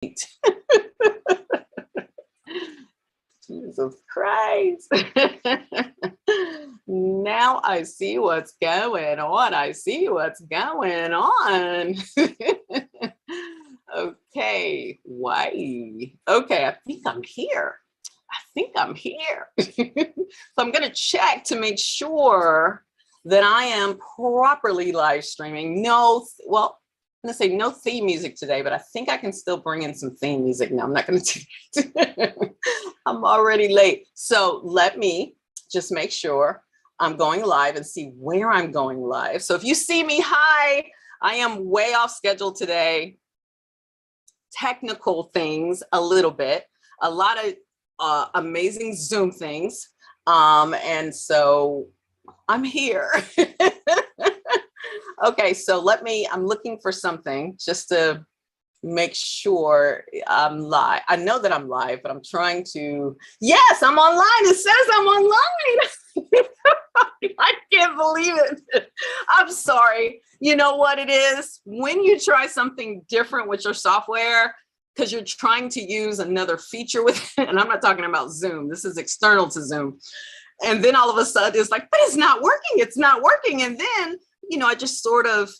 Jesus Christ. Now I see what's going on. I see what's going on. Okay, why? Okay, I think I'm here. So I'm going to check to make sure that I am properly live streaming. No, well, I'm going to say no theme music today, but I think I can still bring in some theme music. No, I'm not going to do it. I'm already late. So let me just make sure I'm going live and see where I'm going live. So if you see me, hi, I am way off schedule today. Technical things, a little bit, a lot of amazing Zoom things. And so I'm here. Okay, so I'm looking for something just to make sure I'm live. I know that I'm live, but I'm trying to, yes, I'm online. It says I'm online. I can't believe it. I'm sorry. You know what it is? When you try something different with your software, because you're trying to use another feature with it, and I'm not talking about Zoom. This is external to Zoom. And then all of a sudden it's like, but it's not working. It's not working. And then, I just sort of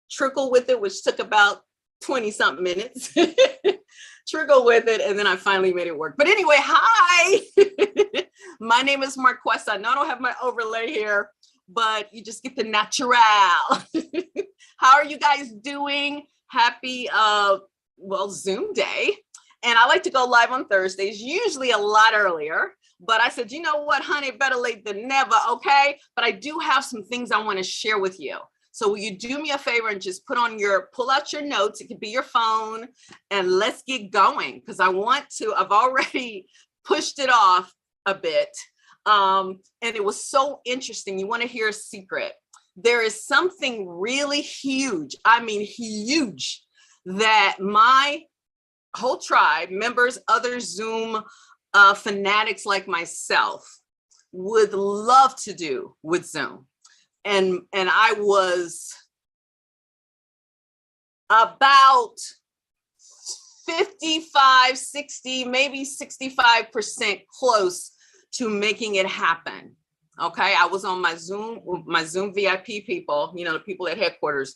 trickle with it, which took about 20 something minutes. Trickle with it. And then I finally made it work. But anyway, hi. My name is Marquessa. I know I don't have my overlay here, but you just get the natural. How are you guys doing? Happy, Zoom day. And I like to go live on Thursdays, usually a lot earlier. But I said, you know what, honey, better late than never, okay? But I do have some things I want to share with you. So will you do me a favor and just pull out your notes, it could be your phone, and let's get going. Because I've already pushed it off a bit. And it was so interesting. You want to hear a secret? There is something really huge, I mean huge, that my whole tribe, members, other Zoom fanatics like myself would love to do with Zoom. And I was about 55, 60, maybe 65% close to making it happen. Okay, I was on my Zoom VIP people, the people at headquarters,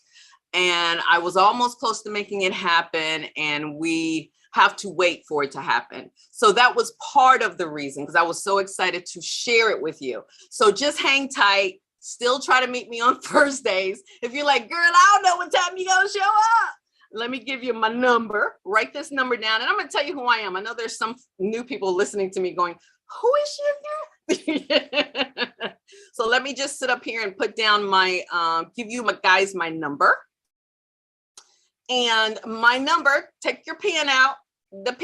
and I was almost close to making it happen, and we have to wait for it to happen. So that was part of the reason, because I was so excited to share it with you. So just hang tight. Still try to meet me on Thursdays. If you're like, girl, I don't know what time you're gonna show up. Let me give you my number. Write this number down, and I'm gonna tell you who I am. I know there's some new people listening to me going, who is she again? So let me just sit up here and put down give you my number. And my number, take your pen out, the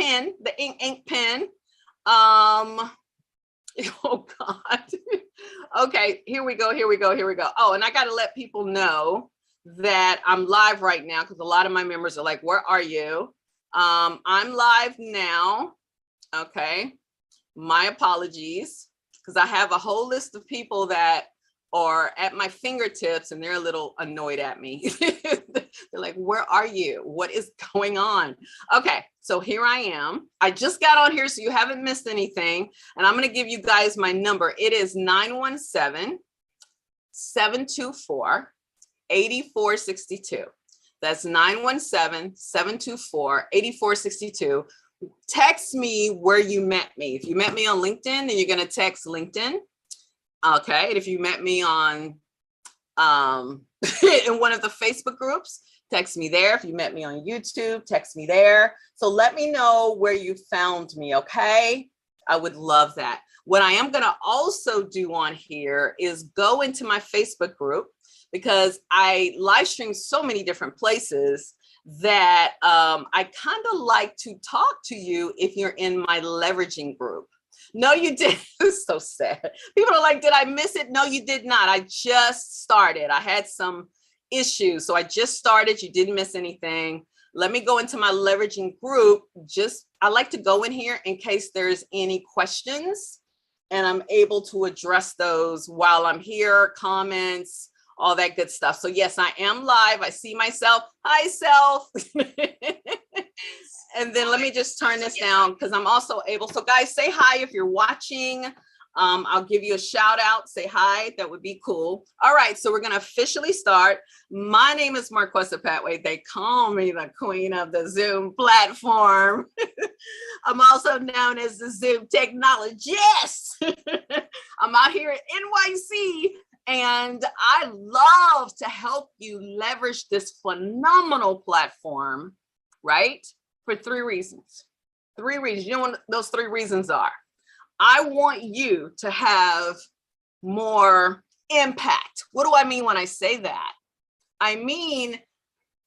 ink pen. Oh God. Okay, here we go. Oh, and I got to let people know that I'm live right now, because a lot of my members are like, where are you? I'm live now. Okay, my apologies, because I have a whole list of people that are at my fingertips and they're a little annoyed at me. They're like, where are you? What is going on? Okay, so here I am. I just got on here, so you haven't missed anything. And I'm going to give you guys my number. It is 917-724-8462. That's 917-724-8462. Text me where you met me. If you met me on LinkedIn, then you're going to text LinkedIn. Okay, and if you met me on in one of the Facebook groups, text me there. If you met me on YouTube, text me there. So let me know where you found me, okay? I would love that. What I am gonna also do on here is go into my Facebook group, because I live stream so many different places that I kind of like to talk to you if you're in my leveraging group. No, you didn't. It's so sad. People are like, did I miss it? No, you did not. I just started. I had some issues. So I just started. You didn't miss anything. Let me go into my leveraging group. I like to go in here in case there's any questions, and I'm able to address those while I'm here, comments, all that good stuff. So yes, I am live. I see myself. Hi, self. And then let me just turn this down because I'm also able. So guys, say hi if you're watching. I'll give you a shout out. Say hi. That would be cool. All right. So we're going to officially start. My name is Marquessa Patway. They call me the queen of the Zoom platform. I'm also known as the Zoom technologist. I'm out here at NYC. And I love to help you leverage this phenomenal platform, right? For 3 reasons. 3 reasons. You know what those 3 reasons are? I want you to have more impact. What do I mean when I say that? I mean,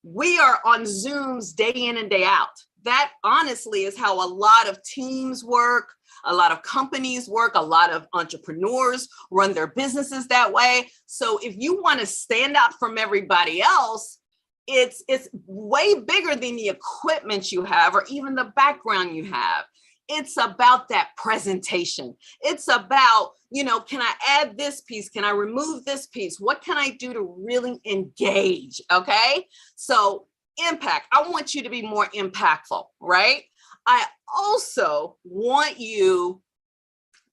we are on Zooms day in and day out. That honestly is how a lot of teams work. A lot of companies work, a lot of entrepreneurs run their businesses that way. So if you want to stand out from everybody else, it's way bigger than the equipment you have or even the background you have. It's about that presentation. It's about, you know, can I add this piece? Can I remove this piece? What can I do to really engage? Okay. So impact, I want you to be more impactful, right? I also want you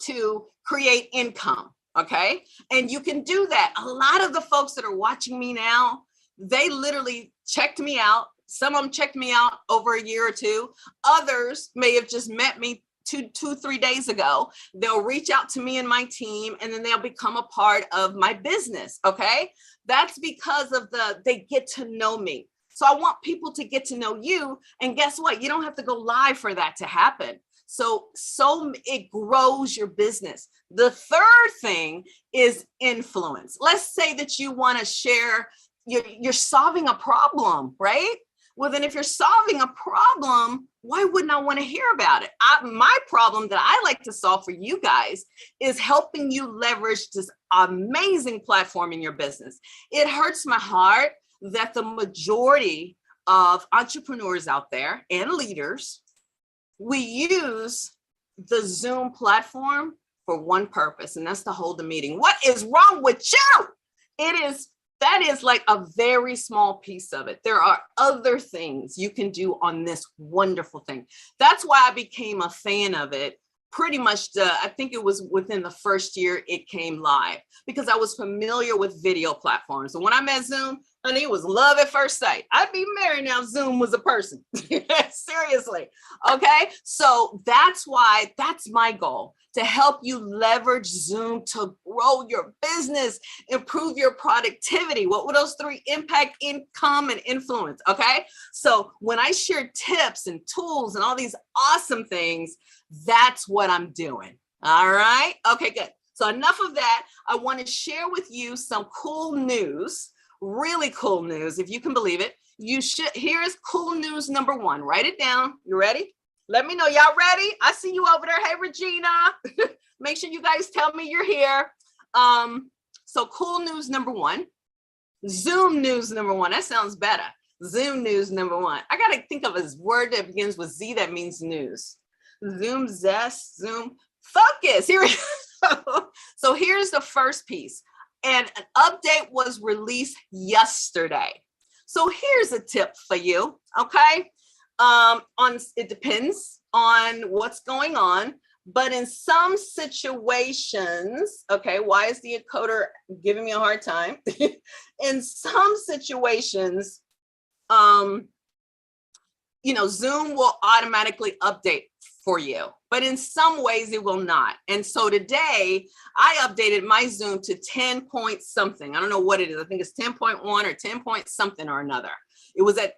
to create income, okay? And you can do that. A lot of the folks that are watching me now, they literally checked me out. Some of them checked me out over a year or 2. Others may have just met me 2-3 days ago. They'll reach out to me and my team, and then they'll become a part of my business, okay? That's because of they get to know me. So I want people to get to know you. And guess what? You don't have to go live for that to happen. So it grows your business. The third thing is influence. Let's say that you want to share, you're solving a problem, right? Well, then if you're solving a problem, why wouldn't I want to hear about it? My problem that I like to solve for you guys is helping you leverage this amazing platform in your business. It hurts my heart that the majority of entrepreneurs out there and leaders, we use the Zoom platform for one purpose, and that's to hold a meeting. What is wrong with you? That is like a very small piece of it. There are other things you can do on this wonderful thing. That's why I became a fan of it. Pretty much, I think it was within the first year it came live because I was familiar with video platforms. And when I met Zoom, honey, it was love at first sight. I'd be married now if Zoom was a person. Seriously. Okay. So that's why that's my goal, to help you leverage Zoom to grow your business, improve your productivity. What were those 3? Impact, income, and influence. Okay. So when I share tips and tools and all these awesome things, that's what I'm doing. All right. Okay, good. So enough of that. I want to share with you some cool news, really cool news, if you can believe it. Here's cool news number 1. Write it down. You ready? Let me know. Y'all ready? I see you over there. Hey, Regina. Make sure you guys tell me you're here. So cool news number 1. Zoom news number 1. That sounds better. Zoom news number 1. I got to think of a word that begins with Z that means news. Zoom zest, Zoom focus. Here we go. So here's the first piece. And an update was released yesterday. So here's a tip for you, okay? It depends on what's going on, but in some situations, okay, why is the encoder giving me a hard time? In some situations, Zoom will automatically update for you, but in some ways it will not. And so today I updated my Zoom to 10 point something. I don't know what it is. I think it's 10.1 or 10 point something or another. It was at,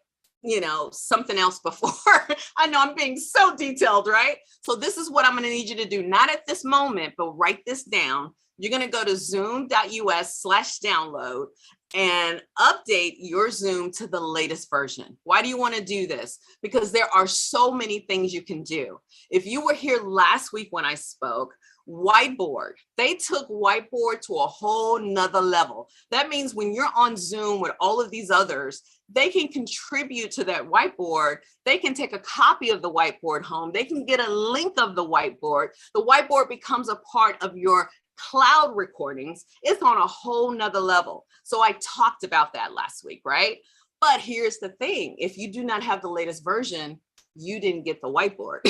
something else before. I know I'm being so detailed, right? So this is what I'm going to need you to do. Not at this moment, but write this down. You're going to go to zoom.us/download and update your Zoom to the latest version. Why do you want to do this? Because there are so many things you can do. If you were here last week when I spoke, Whiteboard, they took Whiteboard to a whole nother level. That means when you're on Zoom with all of these others, they can contribute to that whiteboard. They can take a copy of the whiteboard home. They can get a link of the whiteboard. The whiteboard becomes a part of your cloud recordings, it's on a whole nother level. So I talked about that last week, right? But here's the thing. If you do not have the latest version, you didn't get the whiteboard.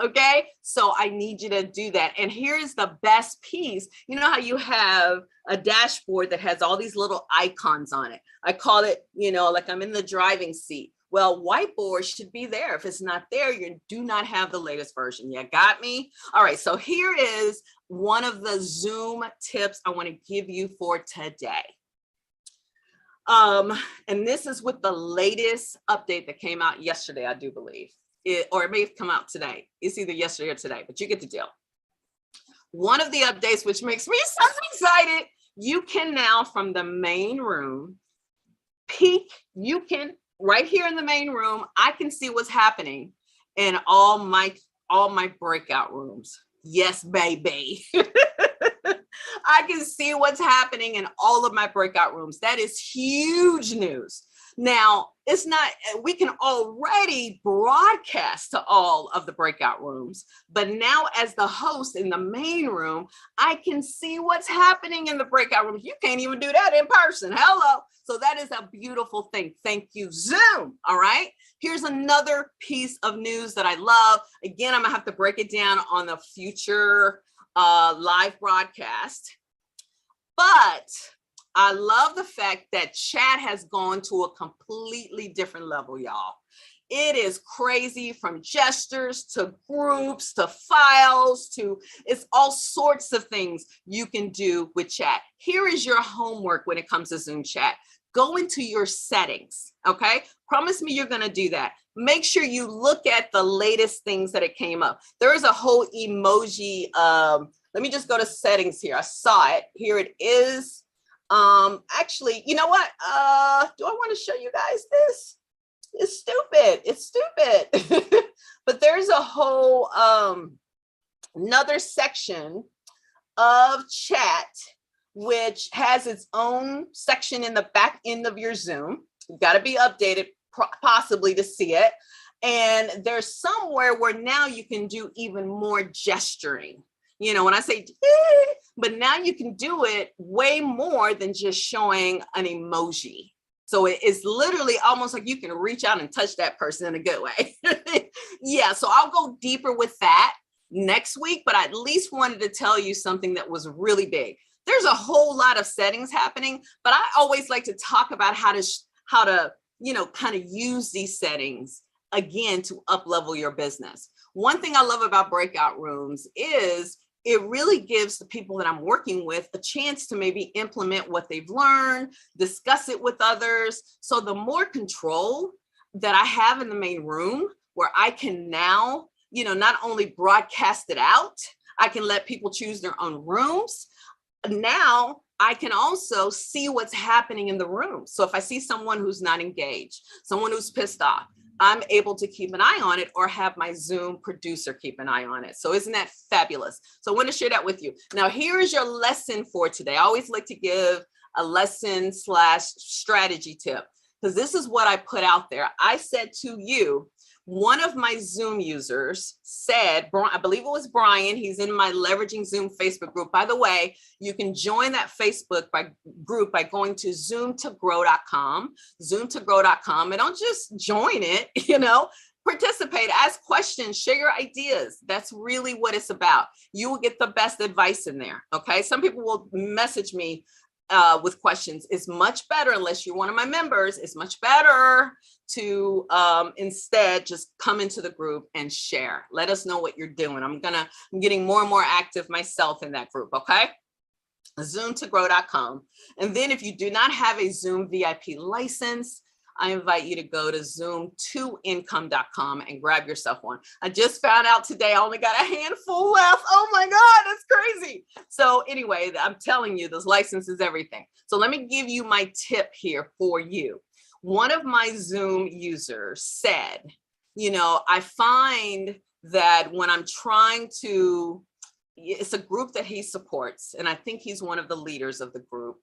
Okay, so I need you to do that. And here's the best piece. You know how you have a dashboard that has all these little icons on it? I call it, like I'm in the driving seat. Well, whiteboard should be there. If it's not there, you do not have the latest version. You got me? All right, so here is one of the Zoom tips I want to give you for today. And this is with the latest update that came out yesterday, I do believe. Or it may have come out today. It's either yesterday or today, but you get the deal. One of the updates, which makes me so excited, you can now, from the main room, peek, you can, right here in the main room, I can see what's happening in all my breakout rooms. Yes, baby. I can see what's happening in all of my breakout rooms. That is huge news. Now, it's not, we can already broadcast to all of the breakout rooms, but now as the host in the main room, I can see what's happening in the breakout rooms. You can't even do that in person. Hello. So that is a beautiful thing. Thank you, Zoom. All right. Here's another piece of news that I love. Again, I'm gonna have to break it down on the future live broadcast, but I love the fact that chat has gone to a completely different level, y'all. It is crazy, from gestures to groups to files to, it's all sorts of things you can do with chat. Here is your homework when it comes to Zoom chat. Go into your settings, okay? Promise me you're gonna do that. Make sure you look at the latest things that it came up. There is a whole emoji, let me just go to settings here. I saw it, here it is. Actually, you know what? Do I want to show you guys this? It's stupid. It's stupid. But there's a whole another section of chat which has its own section in the back end of your Zoom. You've got to be updated possibly to see it. And there's somewhere where now you can do even more gesturing. You know, when I say, but now you can do it way more than just showing an emoji. So it's literally almost like you can reach out and touch that person in a good way. Yeah, so I'll go deeper with that next week, but I at least wanted to tell you something that was really big. There's a whole lot of settings happening, but I always like to talk about how to, kind of use these settings again to up-level your business. One thing I love about breakout rooms is it really gives the people that I'm working with a chance to maybe implement what they've learned, discuss it with others. So the more control that I have in the main room, where I can now, not only broadcast it out, I can let people choose their own rooms. Now I can also see what's happening in the room. So if I see someone who's not engaged, someone who's pissed off, I'm able to keep an eye on it or have my Zoom producer keep an eye on it. So isn't that fabulous? So I want to share that with you. Now, here is your lesson for today. I always like to give a lesson / strategy tip, because this is what I put out there. I said to you, one of my Zoom users said, I believe it was Brian, he's in my Leveraging Zoom Facebook group. By the way, you can join that Facebook group by going to zoomtogrow.com, zoomtogrow.com, and don't just join it, participate, ask questions, share your ideas. That's really what it's about. You will get the best advice in there, okay? Some people will message me with questions. It's much better, unless you're one of my members, it's much better to instead just come into the group and share. Let us know what you're doing. I'm getting more and more active myself in that group, okay? Zoomtogrow.com. And then if you do not have a Zoom VIP license, I invite you to go to zoom2income.com and grab yourself one. I just found out today I only got a handful left. Oh my God, that's crazy. So anyway, I'm telling you, this license is everything. So let me give you my tip here for you. One of my Zoom users said, I find that when I'm trying to, it's a group that he supports, and I think he's one of the leaders of the group.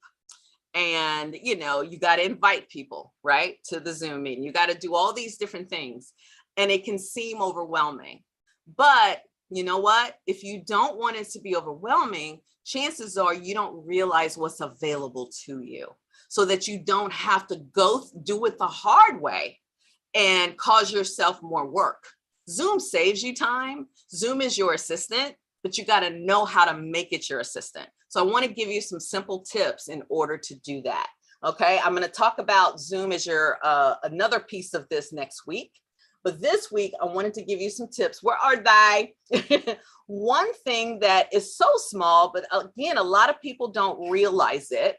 And, you got to invite people, right, to the Zoom meeting. You got to do all these different things, and it can seem overwhelming. But you know what? If you don't want it to be overwhelming, chances are you don't realize what's available to you, so that you don't have to do it the hard way and cause yourself more work. Zoom saves you time. Zoom is your assistant, but you got to know how to make it your assistant. So I want to give you some simple tips in order to do that. Okay, I'm going to talk about Zoom as your another piece of this next week. But this week, I wanted to give you some tips. Where are they? One thing that is so small, but again, a lot of people don't realize it,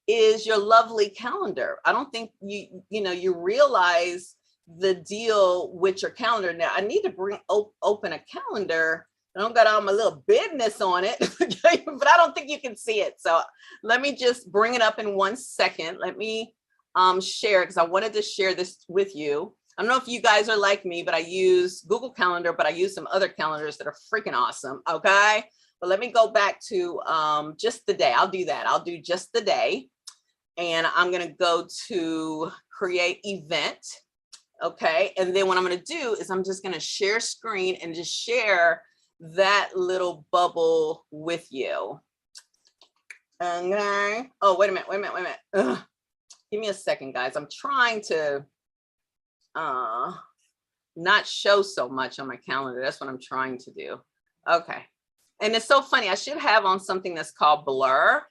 is your lovely calendar. I don't think you realize the deal with your calendar. Now, I need to open a calendar. I don't got all my little business on it, but I don't think you can see it. So let me just bring it up in 1 second. Let me share, because I wanted to share this with you. I don't know if you guys are like me, but I use Google Calendar, but I use some other calendars that are freaking awesome. Okay. But let me go back to just the day. I'll do that. I'll do just the day. And I'm going to go to create event. Okay. And then what I'm going to do is I'm just going to share screen and just share that little bubble with you. Okay. Oh, wait a minute. Ugh. Give me a second, guys. I'm trying to not show so much on my calendar. That's what I'm trying to do. Okay. And it's so funny. I should have on something that's called Blur,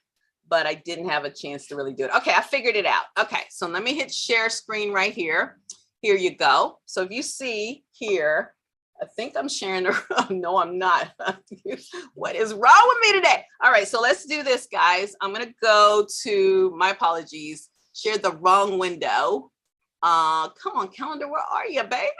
but I didn't have a chance to really do it. Okay, I figured it out. Okay, so let me hit share screen right here. Here you go. So if you see here, I think I'm sharing the, no, I'm not. What is wrong with me today? All right, so let's do this, guys. I'm gonna go to, my apologies, share the wrong window. Come on, calendar, where are you, baby?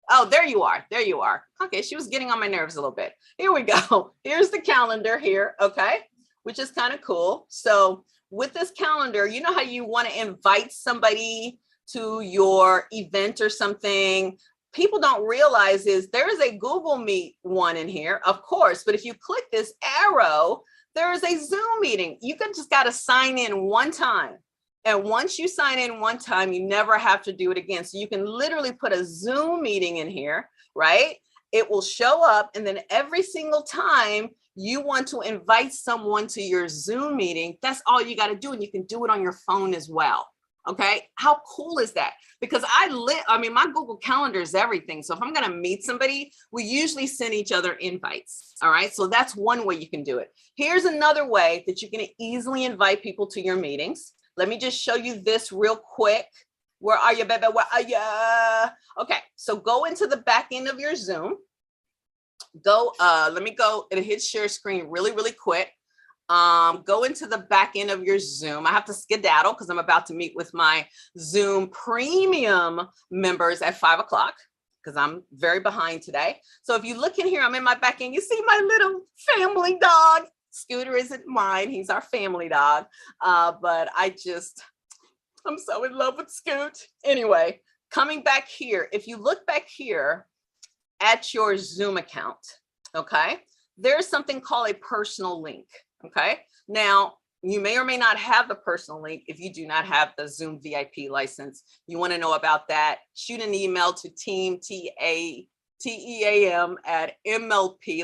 Oh, there you are. There you are. Okay, she was getting on my nerves a little bit. Here we go. Here's the calendar here, okay, which is kind of cool. So with this calendar, you know how you want to invite somebody to your event or something? People don't realize is there is a Google Meet one in here, of course, but if you click this arrow, there is a Zoom meeting. You just got to sign in one time. And once you sign in one time, you never have to do it again. So you can literally put a Zoom meeting in here, right? It will show up. And then every single time you want to invite someone to your Zoom meeting, that's all you got to do. And you can do it on your phone as well. Okay. How cool is that? Because my Google Calendar is everything. So if I'm going to meet somebody, we usually send each other invites. All right. So that's one way you can do it. Here's another way that you can easily invite people to your meetings. Let me just show you this real quick. Where are you, baby? Where are you? Okay, so go into the back end of your Zoom. Let me go and hit share screen really, really quick. Go into the back end of your Zoom. I have to skedaddle because I'm about to meet with my Zoom premium members at 5 o'clock because I'm very behind today. So if you look in here, I'm in my back end. You see my little family dog. Scooter isn't mine. He's our family dog. But I'm so in love with Scoot. Anyway, coming back here, if you look back here at your Zoom account, okay, there's something called a personal link, okay? Now, you may or may not have the personal link if you do not have the Zoom VIP license. You want to know about that, shoot an email to team@MLP,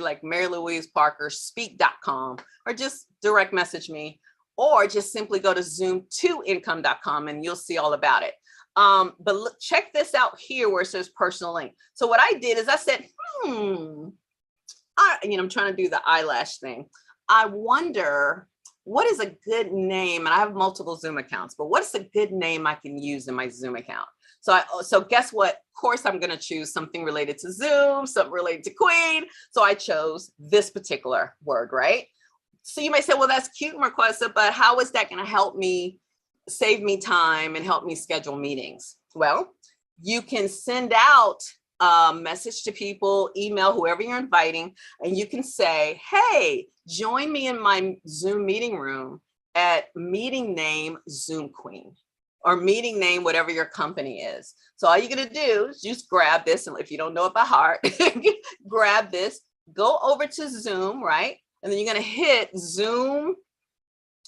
like Mary Louise Parker, speak.com, or just direct message me, or just simply go to zoom2income.com and you'll see all about it. But look, check this out here where it says personal link. So what I did is I said, I'm trying to do the eyelash thing. I wonder what is a good name, and I have multiple Zoom accounts, but what's a good name I can use in my Zoom account? So guess what? Of course, I'm going to choose something related to Zoom, something related to Queen. So I chose this particular word, right? So you may say, well, that's cute, Marquesa, but how is that going to help me save me time and help me schedule meetings? Well, you can send out a message to people, email whoever you're inviting, and you can say, hey, join me in my Zoom meeting room at meeting name Zoom Queen, or meeting name whatever your company is. So all you're gonna do is just grab this, and if you don't know it by heart, grab this, go over to Zoom, right? And then you're gonna hit Zoom.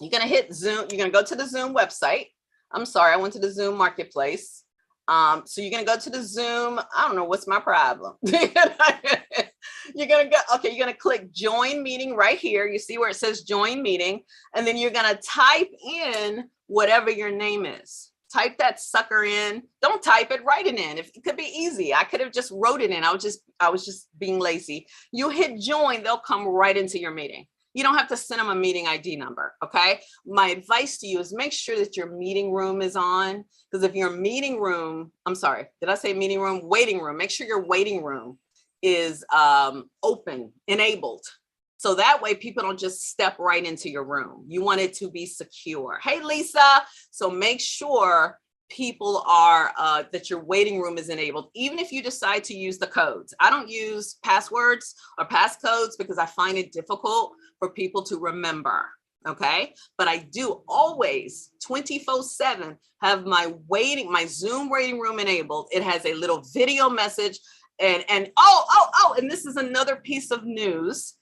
You're gonna go to the Zoom website. I'm sorry, I went to the Zoom marketplace. So you're gonna go to the Zoom, I don't know, what's my problem? You're gonna go, okay, you're gonna click join meeting right here. You see where it says join meeting, and then you're gonna type in whatever your name is. Type that sucker in. Don't type it, write it in. If it could be easy, I could have just wrote it in. I was just being lazy. You hit join, they'll come right into your meeting. You don't have to send them a meeting ID number, okay? My advice to you is make sure that your meeting room is on, because if your meeting room, I'm sorry, did I say meeting room? Waiting room. Make sure your waiting room is open, enabled. So that way people don't just step right into your room. You want it to be secure. Hey, Lisa. So make sure people are, that your waiting room is enabled, even if you decide to use the codes. I don't use passwords or passcodes because I find it difficult for people to remember, okay? But I do always 24/7 have my Zoom waiting room enabled. It has a little video message and and this is another piece of news.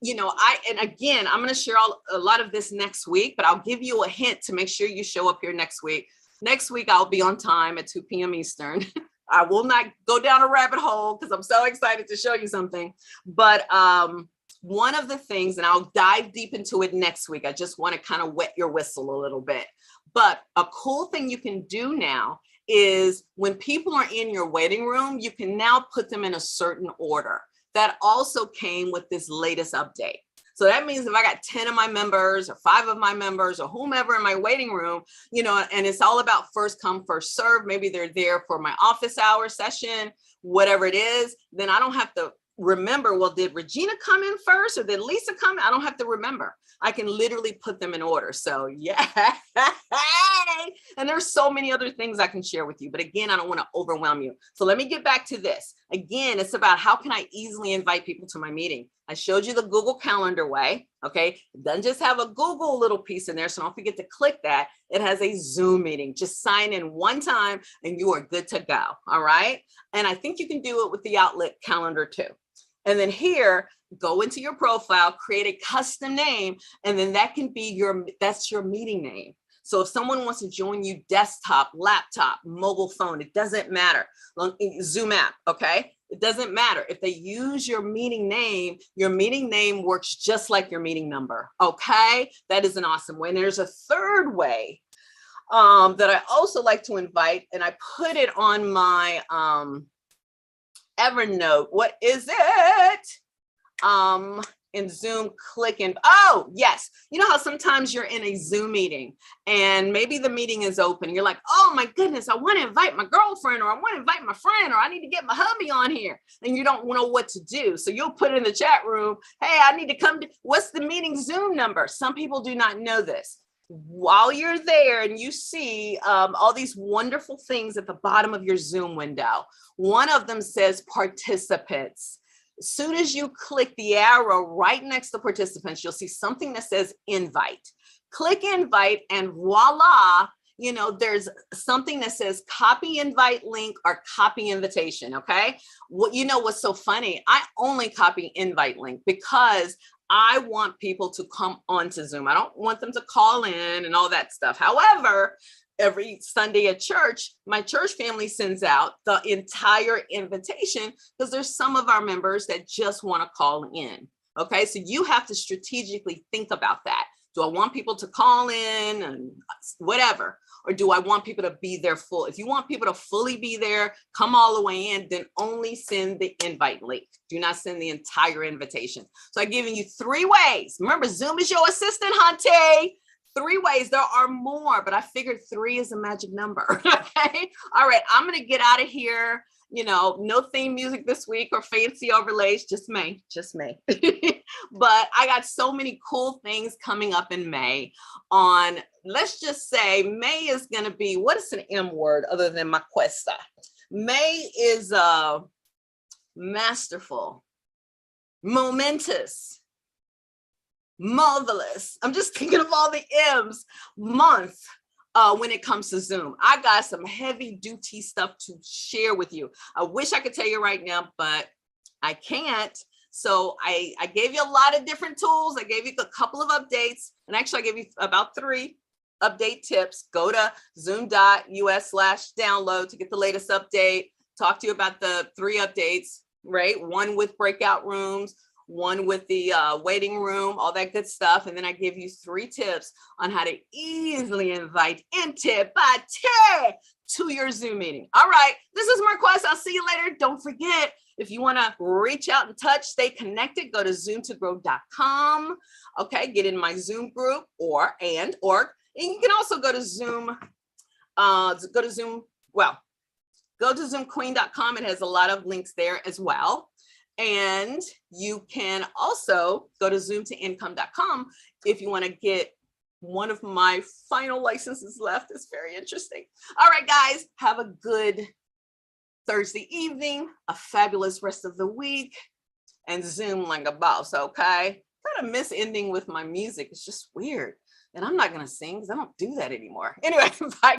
You know, and again, I'm going to share a lot of this next week, but I'll give you a hint to make sure you show up here next week. Next week, I'll be on time at 2 p.m. Eastern. I will not go down a rabbit hole because I'm so excited to show you something. But one of the things, and I'll dive deep into it next week. I just want to kind of wet your whistle a little bit. But a cool thing you can do now is when people are in your waiting room, you can now put them in a certain order. That also came with this latest update. So that means if I got 10 of my members or 5 of my members or whomever in my waiting room, you know, and it's all about first come, first serve, maybe they're there for my office hour session, whatever it is, then I don't have to remember, well, did Regina come in first or did Lisa come in? I don't have to remember. I can literally put them in order. So yeah, and there's so many other things I can share with you. But again, I don't want to overwhelm you. So let me get back to this. Again, it's about how can I easily invite people to my meeting? I showed you the Google Calendar way, okay? It doesn't just have a Google little piece in there, so don't forget to click that. It has a Zoom meeting. Just sign in one time and you are good to go, all right? And I think you can do it with the Outlook calendar too. And then here, go into your profile, create a custom name, and then that can be that's your meeting name. So if someone wants to join you desktop, laptop, mobile phone, it doesn't matter. Zoom app, okay? It doesn't matter. If they use your meeting name works just like your meeting number, okay? That is an awesome way. And there's a third way that I also like to invite, and I put it on my Evernote. What is it? In Zoom, click and, oh, yes. You know how sometimes you're in a Zoom meeting and maybe the meeting is open. You're like, oh my goodness, I want to invite my girlfriend, or I want to invite my friend, or I need to get my hubby on here. And you don't know what to do. So you'll put in the chat room, hey, I need to come to, what's the meeting Zoom number? Some people do not know this. While you're there and you see all these wonderful things at the bottom of your Zoom window, one of them says participants. As soon as you click the arrow right next to participants, you'll see something that says invite. Click invite and voila, you know, there's something that says copy invite link or copy invitation, okay? What, you know what's so funny? I only copy invite link because I want people to come onto Zoom. I don't want them to call in and all that stuff. However, every Sunday at church, my church family sends out the entire invitation because there's some of our members that just want to call in. Okay, so you have to strategically think about that. Do I want people to call in and whatever? Or do I want people to be there full? If you want people to fully be there, come all the way in, then only send the invite link. Do not send the entire invitation. So I've given you 3 ways. Remember, Zoom is your assistant, Hunty. 3 ways. There are more, but I figured 3 is a magic number. Okay. All right. I'm going to get out of here. You know, no theme music this week or fancy overlays, just me. But I got so many cool things coming up in May on, let's just say May is going to be, what is an M word other than Macuesta? May is masterful, momentous, marvelous. I'm just thinking of all the M's month when it comes to Zoom. I got some heavy duty stuff to share with you. I wish I could tell you right now, but I can't. So I gave you a lot of different tools. I gave you a couple of updates, and actually I gave you about 3 update tips. Go to zoom.us/download to get the latest update. Talk to you about the 3 updates. right? One with breakout rooms, one with the waiting room, all that good stuff. And then I give you 3 tips on how to easily invite Inte Bate to your Zoom meeting. All right, this is Marquez. I'll see you later. Don't forget, if you want to reach out and touch, stay connected, go to zoomtogrow.com. Okay, get in my Zoom group or and you can also go to Zoom, go to zoomqueen.com. It has a lot of links there as well. And you can also go to zoomtoincome.com if you want to get one of my final licenses left. It's very interesting. All right, guys, have a good Thursday evening, a fabulous rest of the week, and Zoom like a boss, okay? Kind of miss ending with my music. It's just weird. And I'm not going to sing because I don't do that anymore. Anyway, bye.